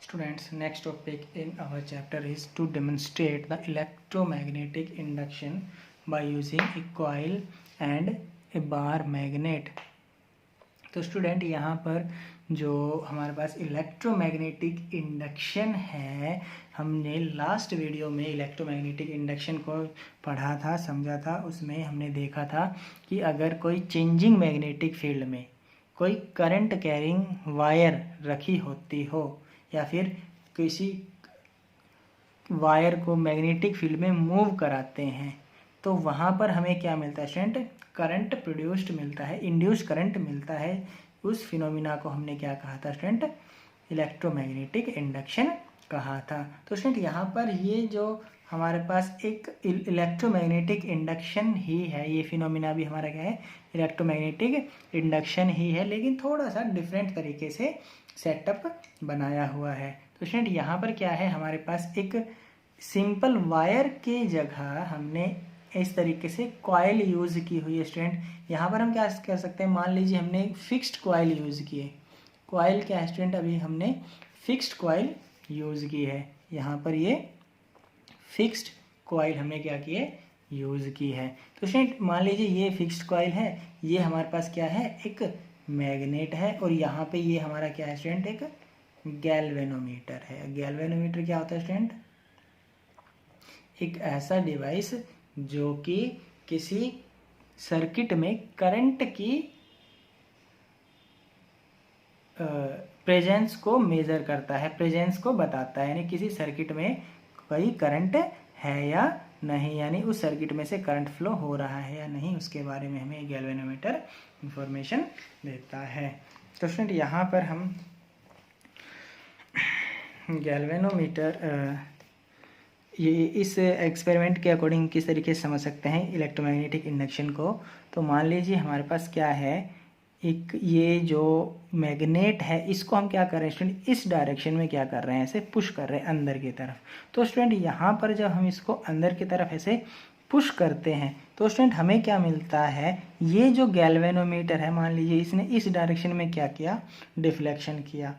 Students, next topic in our chapter is to demonstrate the electromagnetic induction by using a coil and a bar magnet. तो student यहाँ पर जो हमारे पास electromagnetic induction है, हमने last video में electromagnetic induction को पढ़ा था, समझा था। उसमें हमने देखा था कि अगर कोई चेंजिंग मैग्नेटिक फील्ड में कोई करंट कैरिंग वायर रखी होती हो या फिर किसी वायर को मैग्नेटिक फील्ड में मूव कराते हैं तो वहाँ पर हमें क्या मिलता है स्टूडेंट? करंट प्रोड्यूस्ड मिलता है, इंड्यूस करंट मिलता है। उस फिनोमिना को हमने क्या कहा था स्टूडेंट? इलेक्ट्रोमैग्नेटिक इंडक्शन कहा था। तो स्टूडेंट यहाँ पर ये जो हमारे पास एक इलेक्ट्रोमैग्नेटिक इंडक्शन ही है, ये फिनोमिना भी हमारा क्या है? इलेक्ट्रोमैग्नेटिक इंडक्शन ही है, लेकिन थोड़ा सा डिफरेंट तरीके से सेटअप बनाया हुआ है। तो स्टूडेंट यहाँ पर क्या है, हमारे पास एक सिंपल वायर के जगह हमने इस तरीके से कॉइल यूज़ की हुई है। स्टूडेंट यहाँ पर हम क्या कर सकते हैं? मान लीजिए हमने फिक्स्ड कॉइल यूज़ की है। कॉइल क्या है स्टूडेंट? अभी हमने फिक्स्ड कॉइल यूज़ की है। यहाँ पर ये फिक्स्ड कॉइल हमने क्या की है? यूज़ की है। तो स्टूडेंट मान लीजिए ये फिक्स्ड कॉइल है, ये हमारे पास क्या है? एक मैग्नेट है, और यहाँ पे ये हमारा क्या है स्टूडेंट? एक गैल्वेनोमीटर है। गैल्वेनोमीटर क्या होता है स्टूडेंट? एक ऐसा डिवाइस जो कि किसी सर्किट में करंट की प्रेजेंस को मेज़र करता है, प्रेजेंस को बताता है, यानी किसी सर्किट में कोई करंट है या नहीं, यानी उस सर्किट में से करंट फ्लो हो रहा है या नहीं, उसके बारे में हमें गैल्वेनोमीटर इंफॉर्मेशन देता है। तो स्टूडेंट यहाँ पर हम गैल्वेनोमीटर ये इस एक्सपेरिमेंट के अकॉर्डिंग किस तरीके से समझ सकते हैं इलेक्ट्रोमैग्नेटिक इंडक्शन को। तो मान लीजिए हमारे पास क्या है, एक ये जो मैग्नेट है इसको हम क्या कर रहे हैं स्टूडेंट? इस डायरेक्शन में क्या कर रहे हैं? ऐसे पुश कर रहे हैं अंदर की तरफ। तो स्टूडेंट यहाँ पर जब हम इसको अंदर की तरफ ऐसे पुश करते हैं तो स्टूडेंट हमें क्या मिलता है? ये जो गैल्वेनोमीटर है, मान लीजिए इसने इस डायरेक्शन में क्या किया? डिफ्लेक्शन किया।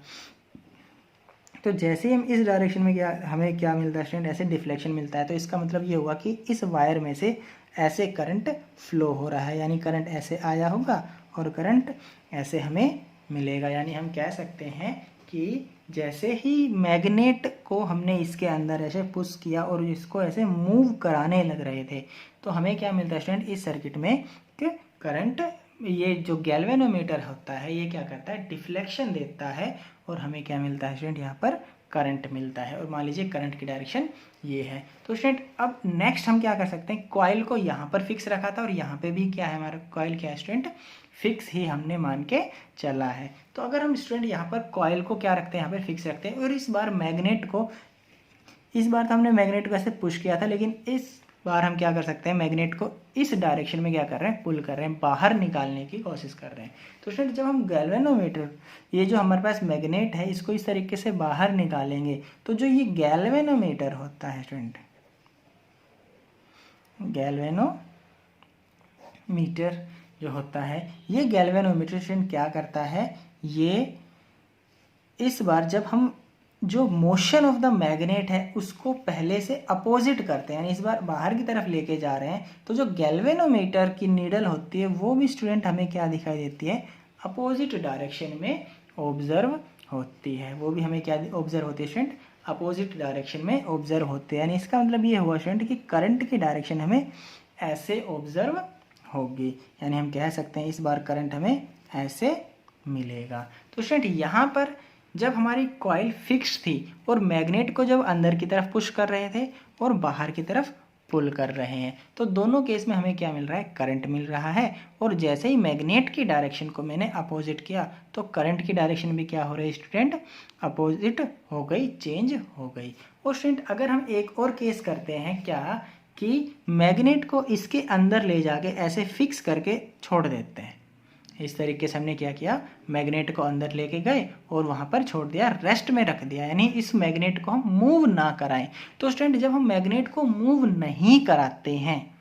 तो जैसे ही हम इस डायरेक्शन में क्या, हमें क्या मिलता है स्टूडेंट? ऐसे डिफ्लेक्शन मिलता है। तो इसका मतलब ये हुआ कि इस वायर में से ऐसे करंट फ्लो हो रहा है, यानी करंट ऐसे आया होगा और करंट ऐसे हमें मिलेगा। यानी हम कह सकते हैं कि जैसे ही मैग्नेट को हमने इसके अंदर ऐसे पुश किया और इसको ऐसे मूव कराने लग रहे थे तो हमें क्या मिलता है स्टूडेंट? इस सर्किट में कि करंट, ये जो गैल्वेनोमीटर होता है ये क्या करता है? डिफ्लेक्शन देता है और हमें क्या मिलता है स्टूडेंट? यहाँ पर करंट मिलता है। और मान लीजिए करंट की डायरेक्शन ये है। तो स्टूडेंट अब नेक्स्ट हम क्या कर सकते हैं? कॉइल को यहाँ पर फिक्स रखा था और यहाँ पे भी क्या है, हमारा कॉइल क्या है स्टूडेंट? फिक्स ही हमने मान के चला है। तो अगर हम स्टूडेंट यहाँ पर कॉइल को क्या रखते हैं? यहाँ पर फिक्स रखते हैं, और इस बार तो हमने मैग्नेट को ऐसे पुश किया था, लेकिन इस बार हम क्या कर सकते हैं? मैग्नेट को इस डायरेक्शन में क्या कर रहे हैं? पुल कर रहे हैं, बाहर निकालने की कोशिश कर रहे हैं। तो स्टूडेंट जब हम गैल्वेनोमीटर, ये जो हमारे पास मैग्नेट है, इसको इस तरीके से बाहर निकालेंगे तो जो ये गैल्वेनोमीटर होता है स्टूडेंट, गैल्वेनोमीटर जो होता है, ये गैल्वेनोमीटर स्टूडेंट क्या करता है? ये इस बार जब हम जो मोशन ऑफ द मैग्नेट है उसको पहले से अपोजिट करते हैं, यानी इस बार बाहर की तरफ लेके जा रहे हैं, तो जो गैल्वेनोमीटर की नीडल होती है वो भी स्टूडेंट हमें क्या दिखाई देती है? अपोजिट डायरेक्शन में ऑब्जर्व होती है। वो भी हमें क्या ऑब्जर्व होती है स्टूडेंट? अपोजिट डायरेक्शन में ऑब्जर्व होते हैं। यानी इसका मतलब ये हुआ स्टूडेंट कि करंट की डायरेक्शन हमें ऐसे ऑब्जर्व होगी, यानी हम कह सकते हैं इस बार करंट हमें ऐसे मिलेगा। तो स्टूडेंट यहाँ पर जब हमारी कॉइल फिक्स थी और मैग्नेट को जब अंदर की तरफ पुश कर रहे थे और बाहर की तरफ पुल कर रहे हैं, तो दोनों केस में हमें क्या मिल रहा है? करंट मिल रहा है। और जैसे ही मैग्नेट की डायरेक्शन को मैंने अपोजिट किया तो करंट की डायरेक्शन भी क्या हो रही है स्टूडेंट? अपोजिट हो गई, चेंज हो गई। और स्टूडेंट अगर हम एक और केस करते हैं क्या, कि मैग्नेट को इसके अंदर ले जाके ऐसे फिक्स करके छोड़ देते हैं। इस तरीके से हमने क्या किया? मैग्नेट को अंदर लेके गए और वहाँ पर छोड़ दिया, रेस्ट में रख दिया, यानी इस मैग्नेट को हम मूव ना कराएं। तो स्टूडेंट जब हम मैग्नेट को मूव नहीं कराते हैं,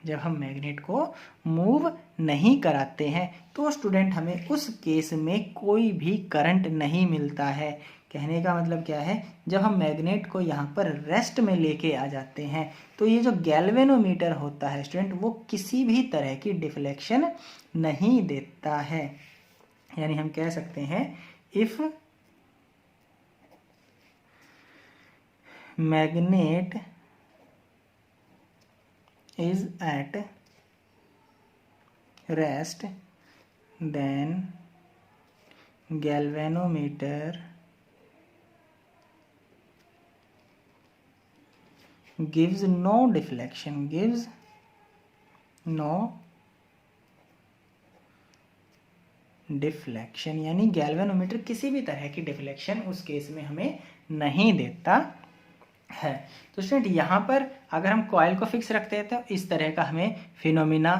जब हम मैग्नेट को मूव नहीं कराते हैं तो स्टूडेंट हमें उस केस में कोई भी करंट नहीं मिलता है, कहने का मतलब क्या है, जब हम मैग्नेट को यहाँ पर रेस्ट में लेके आ जाते हैं तो ये जो गैल्वेनोमीटर होता है स्टूडेंट, वो किसी भी तरह की डिफ्लेक्शन नहीं देता है। यानी हम कह सकते हैं if magnet is at rest then galvanometer gives no deflection, gives no deflection, यानी गैल्वेनोमीटर किसी भी तरह की डिफ्लेक्शन उस केस में हमें नहीं देता है। तो स्टूडेंट यहाँ पर अगर हम कॉइल को फिक्स रखते हैं तो इस तरह का हमें फिनोमिना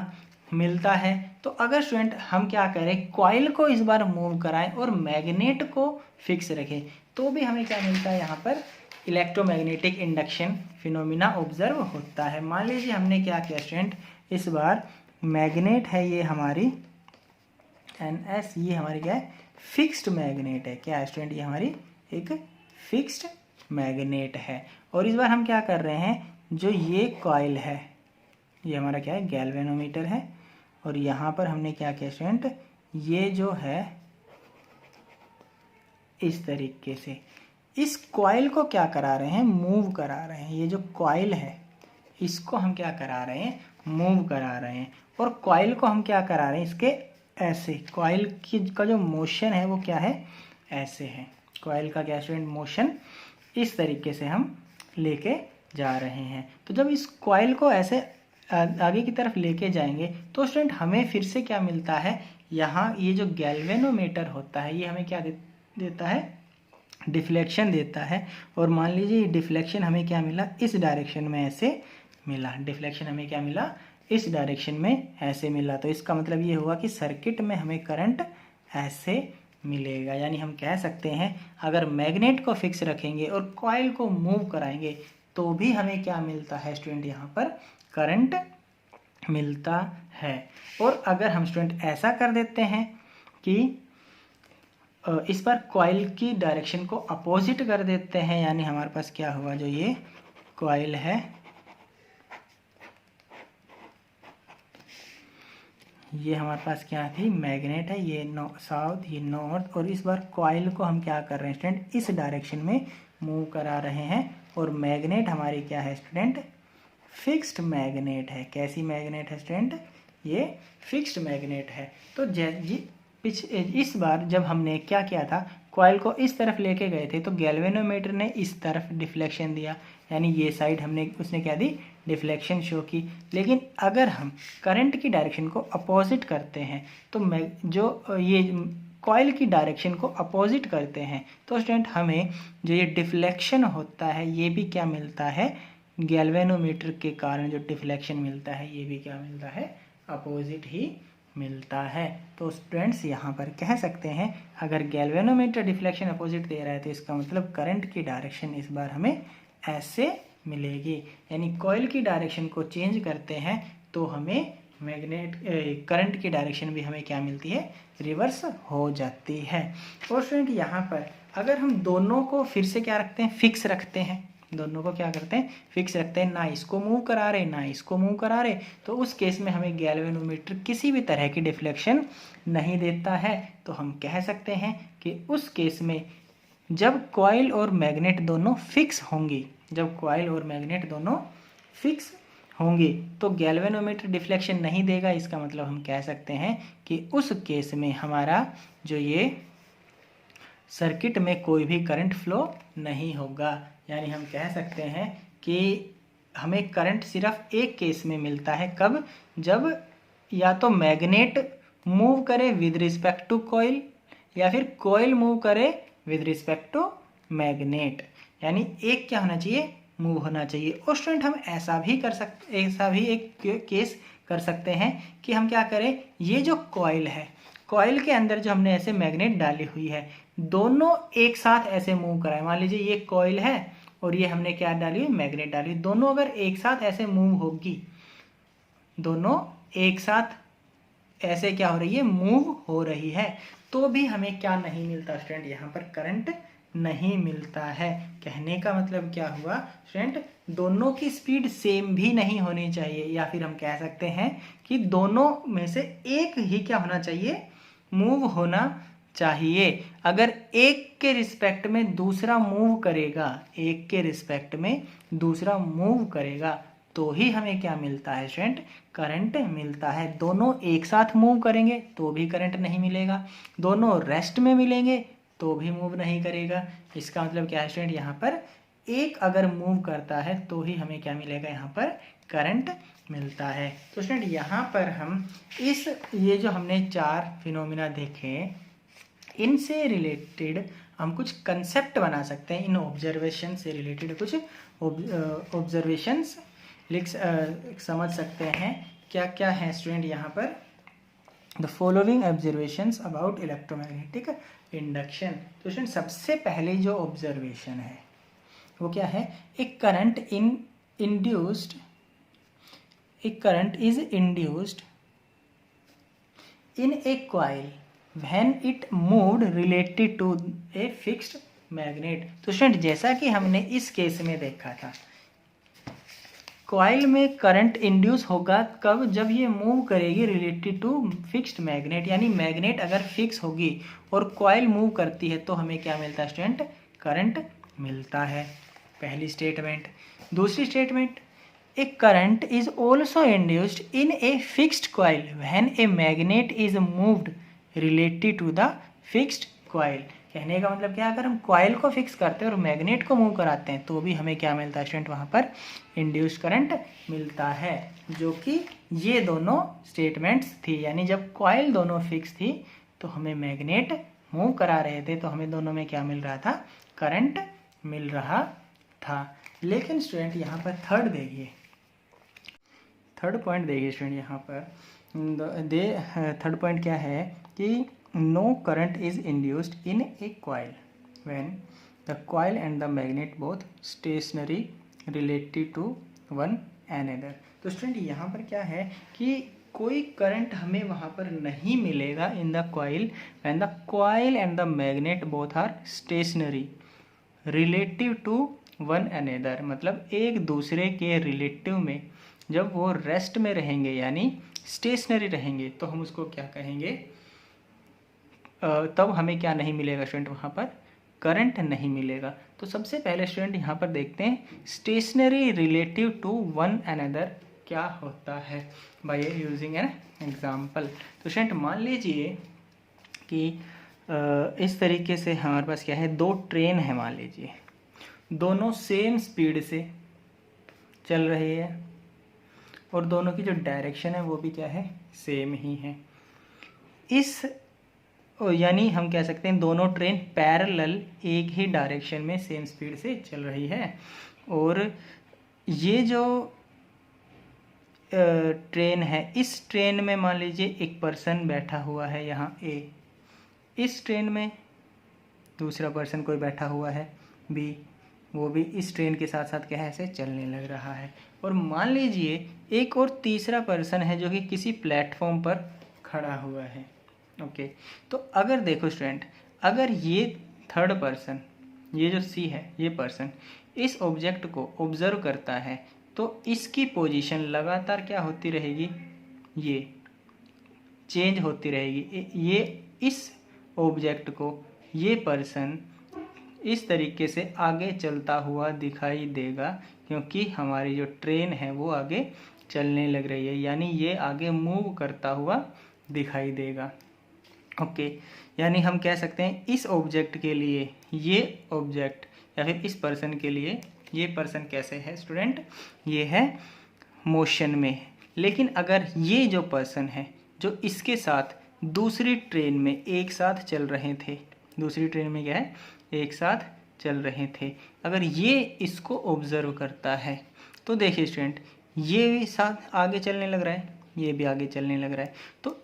मिलता है। तो अगर स्टूडेंट हम क्या करें, कॉइल को इस बार मूव कराएं और मैग्नेट को फिक्स रखें तो भी हमें क्या मिलता है, यहाँ पर इलेक्ट्रोमैग्नेटिक इंडक्शन फिनोमिना ऑब्जर्व होता है। मान लीजिए हमने क्या किया स्टूडेंट, इस बार मैग्नेट है ये हमारी NS, ये हमारी क्या है, फिक्स्ड मैग्नेट है। क्या है स्टूडेंट, ये हमारी एक फिक्स्ड मैग्नेट है। और इस बार हम क्या कर रहे हैं, जो ये कॉइल है ये हमारा क्या है, गैल्वेनोमीटर है। और यहाँ पर हमने क्या किया स्टूडेंट, ये जो है इस तरीके से इस कॉइल को क्या करा रहे हैं, मूव करा रहे हैं। ये जो कॉइल है इसको हम क्या करा रहे हैं, मूव करा रहे हैं। और कॉइल को हम क्या करा रहे हैं, इसके ऐसे कॉइल की का जो मोशन है वो क्या है, ऐसे है। कॉइल का क्या स्टूडेंट, मोशन इस तरीके से हम लेके जा रहे हैं। तो जब इस कॉइल को ऐसे आगे की तरफ लेके जाएंगे तो स्टूडेंट हमें फिर से क्या मिलता है, यहाँ ये जो गैल्वेनोमीटर होता है ये हमें क्या देता है, डिफ्लेक्शन देता है। और मान लीजिए डिफ्लेक्शन हमें क्या मिला, इस डायरेक्शन में ऐसे मिला। डिफ्लेक्शन हमें क्या मिला, इस डायरेक्शन में ऐसे मिला। तो इसका मतलब ये हुआ कि सर्किट में हमें करंट ऐसे मिलेगा। यानी हम कह सकते हैं अगर मैग्नेट को फिक्स रखेंगे और कॉइल को मूव कराएंगे तो भी हमें क्या मिलता है स्टूडेंट, यहाँ पर करंट मिलता है। और अगर हम स्टूडेंट ऐसा कर देते हैं कि इस पर कॉइल की डायरेक्शन को अपोजिट कर देते हैं, यानी हमारे पास क्या हुआ, जो ये कॉइल है ये हमारे पास क्या थी, मैग्नेट है, ये साउथ ये नॉर्थ। और इस बार कॉइल को हम क्या कर रहे हैं स्टूडेंट, इस डायरेक्शन में मूव करा रहे हैं। और मैग्नेट हमारी क्या है स्टूडेंट, फिक्स्ड मैग्नेट है। कैसी मैग्नेट है स्टूडेंट, ये फिक्स्ड मैग्नेट है। तो इस बार जब हमने क्या किया था, कॉइल को इस तरफ लेके गए थे तो गैल्वेनोमीटर ने इस तरफ डिफ्लेक्शन दिया, यानी ये साइड हमने उसने क्या दी, डिफ्लेक्शन शो की। लेकिन अगर हम करंट की डायरेक्शन को अपोजिट करते हैं तो जो ये कॉइल की डायरेक्शन को अपोजिट करते हैं तो स्टूडेंट हमें जो ये डिफ्लेक्शन होता है ये भी क्या मिलता है, गैल्वेनोमीटर के कारण जो डिफ्लेक्शन मिलता है ये भी क्या मिलता है, अपोजिट ही मिलता है। तो स्टूडेंट्स यहाँ पर कह सकते हैं अगर गैल्वेनोमीटर डिफ्लेक्शन अपोजिट दे रहा है तो इसका मतलब करंट की डायरेक्शन इस बार हमें ऐसे मिलेगी। यानी कॉइल की डायरेक्शन को चेंज करते हैं तो हमें करंट की डायरेक्शन भी हमें क्या मिलती है, रिवर्स हो जाती है। और स्टूडेंट यहाँ पर अगर हम दोनों को फिर से क्या रखते हैं, फिक्स रखते हैं, दोनों को क्या करते हैं, फिक्स रखते हैं, ना इसको मूव करा रहे ना इसको मूव करा रहे, तो उस केस में हमें गैल्वेनोमीटर किसी भी तरह की डिफ्लेक्शन नहीं देता है। तो हम कह सकते हैं कि उस केस में जब कॉइल और मैग्नेट दोनों फिक्स होंगी, जब कॉइल और मैग्नेट दोनों फिक्स होंगे तो गैल्वेनोमीटर डिफ्लेक्शन नहीं देगा। इसका मतलब हम कह सकते हैं कि उस केस में हमारा जो ये सर्किट में कोई भी करंट फ्लो नहीं होगा। यानी हम कह सकते हैं कि हमें करंट सिर्फ एक केस में मिलता है, कब, जब या तो मैग्नेट मूव करे विद रिस्पेक्ट टू कॉइल या फिर कॉइल मूव करे विद रिस्पेक्ट टू मैग्नेट। यानी एक क्या होना चाहिए, मूव होना चाहिए। और स्टूडेंट हम ऐसा भी एक केस कर सकते हैं कि हम क्या करें, ये जो कॉइल है, कॉइल के अंदर जो हमने ऐसे मैग्नेट डाली हुई है, दोनों एक साथ ऐसे मूव कराए। मान लीजिए ये कॉइल है और ये हमने क्या डाली, मैग्नेट डाली, दोनों अगर एक साथ ऐसे मूव होगी, दोनों एक साथ ऐसे क्या हो रही है, मूव हो रही है, तो भी हमें क्या नहीं मिलता स्टूडेंट, यहाँ पर करंट नहीं मिलता है। कहने का मतलब क्या हुआ स्टूडेंट, दोनों की स्पीड सेम भी नहीं होनी चाहिए, या फिर हम कह सकते हैं कि दोनों में से एक ही क्या होना चाहिए, मूव होना चाहिए। अगर एक के रिस्पेक्ट में दूसरा मूव करेगा, एक के रिस्पेक्ट में दूसरा मूव करेगा, तो ही हमें क्या मिलता है स्टूडेंट, करंट मिलता है। दोनों एक साथ मूव करेंगे तो भी करंट नहीं मिलेगा, दोनों रेस्ट में मिलेंगे तो भी मूव नहीं करेगा। इसका मतलब क्या है स्टूडेंट, यहाँ पर एक अगर मूव करता है तो ही हमें क्या मिलेगा, यहाँ पर करंट मिलता है। तो स्टूडेंट यहाँ पर हम ये जो हमने 4 फिनोमिना देखे, इनसे रिलेटेड हम कुछ कंसेप्ट बना सकते हैं। इन ऑब्जर्वेशन से रिलेटेड कुछ ऑब्जर्वेशंस समझ सकते हैं। क्या क्या है स्टूडेंट यहाँ पर, the following observations about electromagnetic induction. तो स्टूडेंट सबसे पहले जो ऑब्जर्वेशन है वो क्या है, एक current is induced in a coil when it moved related to a fixed magnet। तो स्टूडेंट जैसा कि हमने इस केस में देखा था, कॉइल में करंट इंड्यूस होगा कब, जब ये मूव करेगी रिलेटेड टू फिक्स्ड मैग्नेट, यानी मैग्नेट अगर फिक्स होगी और कॉइल मूव करती है तो हमें क्या मिलता है स्टूडेंट, करंट मिलता है। पहली स्टेटमेंट। दूसरी statement, a current is also induced in a fixed coil when a magnet is moved related to the fixed coil। कहने का मतलब क्या है, अगर हम कॉइल को फिक्स करते हैं और मैग्नेट को मूव कराते हैं तो भी हमें क्या मिलता है स्टूडेंट, वहाँ पर इंड्यूस करंट मिलता है। जो कि ये दोनों स्टेटमेंट्स थी, यानी जब कॉइल दोनों फिक्स थी तो हमें मैग्नेट मूव करा रहे थे तो हमें दोनों में क्या मिल रहा था, करंट मिल रहा था। लेकिन स्टूडेंट यहाँ पर थर्ड पॉइंट देखिए स्टूडेंट, यहाँ पर थर्ड पॉइंट क्या है कि no current is induced in a coil when the coil and the magnet both stationary related to one another. तो स्टूडेंट यहाँ पर क्या है कि कोई करंट हमें वहाँ पर नहीं मिलेगा in the coil when the coil and the magnet both are stationary relative to one another. मतलब एक दूसरे के रिलेटिव में जब वो रेस्ट में रहेंगे यानी स्टेशनरी रहेंगे तो हम उसको क्या कहेंगे, तब हमें क्या नहीं मिलेगा स्टूडेंट, वहाँ पर करंट नहीं मिलेगा। तो सबसे पहले स्टूडेंट यहाँ पर देखते हैं stationary relative to one another क्या होता है बाय यूजिंग एन एग्जाम्पल। तो स्टूडेंट मान लीजिए कि इस तरीके से हमारे पास क्या है, दो ट्रेन है, मान लीजिए दोनों सेम स्पीड से चल रही है और दोनों की जो डायरेक्शन है वो भी क्या है, सेम ही है। यानी हम कह सकते हैं दोनों ट्रेन पैरेलल एक ही डायरेक्शन में सेम स्पीड से चल रही है। और ये जो ट्रेन है, इस ट्रेन में मान लीजिए एक पर्सन बैठा हुआ है यहाँ ए, इस ट्रेन में दूसरा पर्सन कोई बैठा हुआ है बी, वो भी इस ट्रेन के साथ साथ क्या है, ऐसे चलने लग रहा है। और मान लीजिए एक और तीसरा पर्सन है जो कि किसी प्लेटफॉर्म पर खड़ा हुआ है। ओके, तो अगर देखो स्टूडेंट, अगर ये थर्ड पर्सन, ये जो सी है, ये पर्सन इस ऑब्जेक्ट को ऑब्जर्व करता है तो इसकी पोजीशन लगातार क्या होती रहेगी, ये चेंज होती रहेगी। ये इस ऑब्जेक्ट को ये पर्सन इस तरीके से आगे चलता हुआ दिखाई देगा क्योंकि हमारी जो ट्रेन है वो आगे चलने लग रही है, यानी ये आगे मूव करता हुआ दिखाई देगा। ओके, यानी हम कह सकते हैं इस ऑब्जेक्ट के लिए ये ऑब्जेक्ट या फिर इस पर्सन के लिए ये पर्सन कैसे है स्टूडेंट, ये है मोशन में। लेकिन अगर ये जो पर्सन है जो इसके साथ दूसरी ट्रेन में एक साथ चल रहे थे, दूसरी ट्रेन में क्या है, एक साथ चल रहे थे, अगर ये इसको ऑब्जर्व करता है तो देखिए स्टूडेंट ये भी साथ आगे चलने लग रहा है, ये भी आगे चलने लग रहा है, तो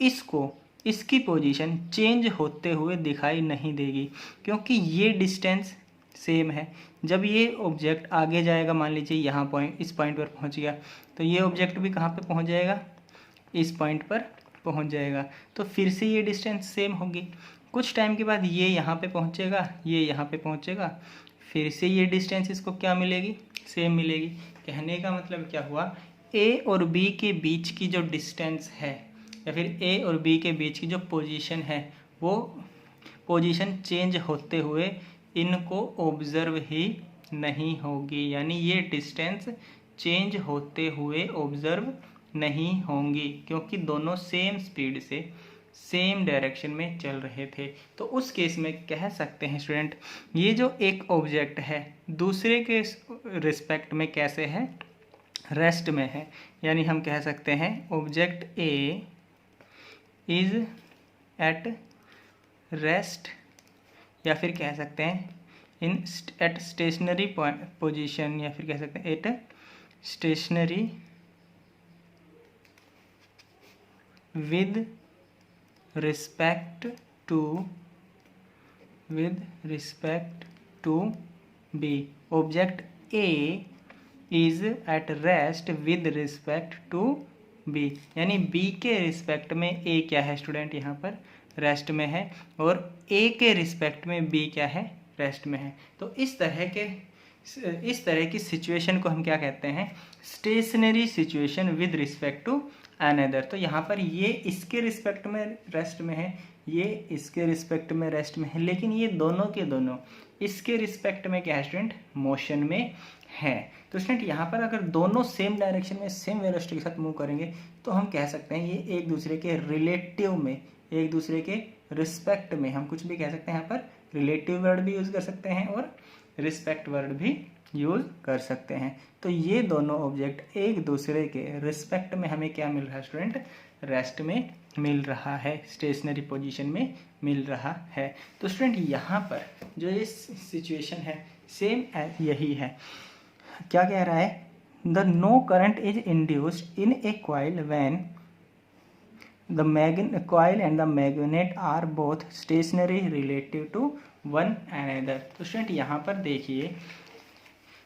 इसकी पोजीशन चेंज होते हुए दिखाई नहीं देगी क्योंकि ये डिस्टेंस सेम है। जब ये ऑब्जेक्ट आगे जाएगा, मान लीजिए यहाँ पॉइंट, इस पॉइंट पर पहुँच गया, तो ये ऑब्जेक्ट भी कहाँ पे पहुँच जाएगा, इस पॉइंट पर पहुँच जाएगा, तो फिर से ये डिस्टेंस सेम होगी। कुछ टाइम के बाद ये यहाँ पे पहुँचेगा, ये यहाँ पे पहुँचेगा, फिर से ये डिस्टेंस इसको क्या मिलेगी, सेम मिलेगी। कहने का मतलब क्या हुआ, ए और बी के बीच की जो डिस्टेंस है या फिर ए और बी के बीच की जो पोजीशन है वो पोजीशन चेंज होते हुए इनको ऑब्जर्व ही नहीं होगी, यानी ये डिस्टेंस चेंज होते हुए ऑब्जर्व नहीं होंगी क्योंकि दोनों सेम स्पीड से सेम डायरेक्शन में चल रहे थे। तो उस केस में कह सकते हैं स्टूडेंट, ये जो एक ऑब्जेक्ट है दूसरे के रिस्पेक्ट में कैसे है, रेस्ट में है। यानी हम कह सकते हैं object A is at rest, या फिर कह सकते हैं इन एट स्टेशनरी पोजीशन, या फिर कह सकते हैं at stationary with respect to B. Object A is at rest with respect to B, यानी बी के रिस्पेक्ट में ए क्या है स्टूडेंट, यहाँ पर रेस्ट में है, और ए के रिस्पेक्ट में बी क्या है, रेस्ट में है। तो इस तरह की सिचुएशन को हम क्या कहते हैं, stationary situation with respect to another. तो यहाँ पर ये इसके रिस्पेक्ट में रेस्ट में है, ये इसके रिस्पेक्ट में रेस्ट में है, लेकिन ये दोनों के दोनों इसके रिस्पेक्ट में क्या है स्टूडेंट, मोशन में है। तो स्टूडेंट यहाँ पर अगर दोनों सेम डायरेक्शन में सेम वेलोसिटी के साथ मूव करेंगे तो हम कह सकते हैं ये एक दूसरे के रिलेटिव में, एक दूसरे के रिस्पेक्ट में, हम कुछ भी कह सकते हैं यहाँ पर, रिलेटिव वर्ड भी यूज़ कर सकते हैं और रिस्पेक्ट वर्ड भी यूज़ कर सकते हैं। तो ये दोनों ऑब्जेक्ट एक दूसरे के रिस्पेक्ट में हमें क्या मिल रहा है स्टूडेंट, रेस्ट में मिल रहा है, स्टेशनरी पोजीशन में मिल रहा है। तो स्टूडेंट यहाँ पर जो ये सिचुएशन है सेम यही है। क्या कह रहा है, the no current is induced in a coil when the coil and the magnet are both stationary relative to one another. तो स्टूडेंट यहाँ पर देखिए,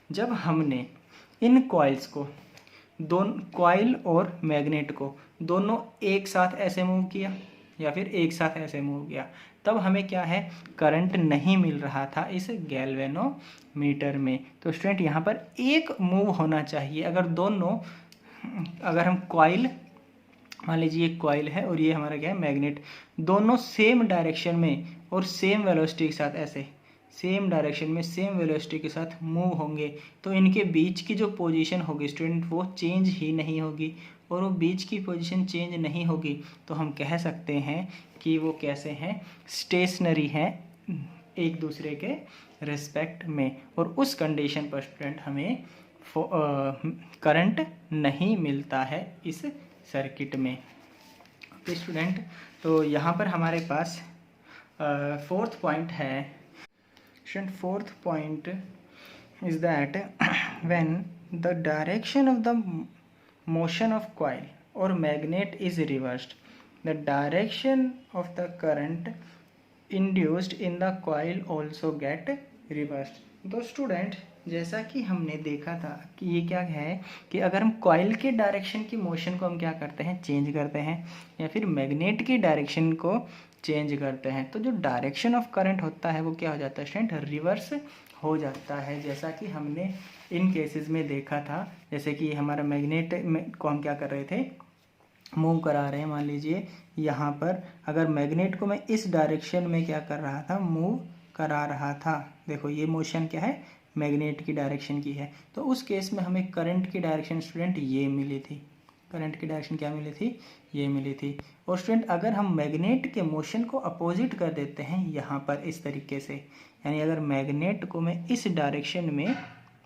जब हमने इन कॉइल्स को, दोनों कॉइल और मैग्नेट को दोनों एक साथ ऐसे मूव किया या फिर एक साथ ऐसे मूव किया, तब हमें क्या है, करंट नहीं मिल रहा था इस गैल्वेनोमीटर में। तो स्टूडेंट यहाँ पर एक मूव होना चाहिए। अगर हम कॉइल, मान लीजिए ये कॉइल है और ये हमारा क्या है, मैग्नेट, दोनों सेम डायरेक्शन में और सेम वेलोसिटी के साथ ऐसे सेम डायरेक्शन में सेम वेलोसिटी के साथ मूव होंगे तो इनके बीच की जो पोजीशन होगी स्टूडेंट वो चेंज ही नहीं होगी, और वो बीच की पोजीशन चेंज नहीं होगी तो हम कह सकते हैं कि वो कैसे हैं, स्टेशनरी हैं एक दूसरे के रिस्पेक्ट में, और उस कंडीशन पर स्टूडेंट हमें करंट नहीं मिलता है इस सर्किट में। ओके स्टूडेंट, तो यहाँ पर हमारे पास फोर्थ पॉइंट है। Student fourth point is that when the direction of the motion of coil और magnet is reversed, the direction of the current induced in the coil also get reversed. तो student जैसा कि हमने देखा था कि ये क्या है कि अगर हम कॉइल के डायरेक्शन की मोशन को हम क्या करते हैं, चेंज करते हैं, या फिर मैग्नेट की डायरेक्शन को चेंज करते हैं, तो जो डायरेक्शन ऑफ करंट होता है वो क्या हो जाता है स्टूडेंट, रिवर्स हो जाता है। जैसा कि हमने इन केसेस में देखा था, जैसे कि हमारा मैग्नेट को हम क्या कर रहे थे, मूव करा रहे हैं। मान लीजिए यहाँ पर अगर मैग्नेट को मैं इस डायरेक्शन में क्या कर रहा था, मूव करा रहा था, देखो ये मोशन क्या है, मैग्नेट की डायरेक्शन की है, तो उस केस में हमें करंट की डायरेक्शन स्टूडेंट ये मिली थी, करंट की डायरेक्शन क्या मिली थी, ये मिली थी। और स्टूडेंट अगर हम मैग्नेट के मोशन को अपोजिट कर देते हैं यहाँ पर इस तरीके से, यानी अगर मैग्नेट को मैं इस डायरेक्शन में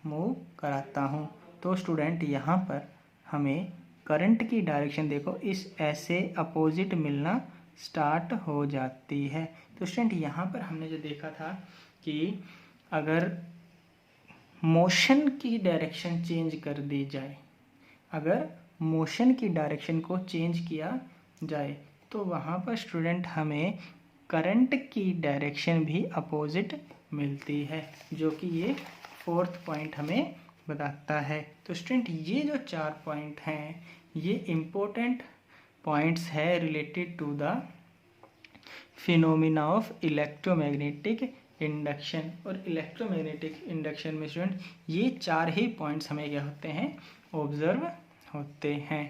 मूव कराता हूँ तो स्टूडेंट यहाँ पर हमें करंट की डायरेक्शन देखो इस ऐसे अपोजिट मिलना स्टार्ट हो जाती है। तो स्टूडेंट यहाँ पर हमने जो देखा था कि अगर मोशन की डायरेक्शन चेंज कर दी जाए, अगर मोशन की डायरेक्शन को चेंज किया जाए तो वहाँ पर स्टूडेंट हमें करंट की डायरेक्शन भी अपोजिट मिलती है, जो कि ये फोर्थ पॉइंट हमें बताता है। तो स्टूडेंट ये जो 4 पॉइंट हैं ये इम्पोर्टेंट पॉइंट्स है related to the phenomena of electromagnetic induction. और इलेक्ट्रोमैग्नेटिक इंडक्शन में स्टूडेंट ये 4 ही पॉइंट्स हमें क्या होते हैं, ऑब्जर्व होते हैं।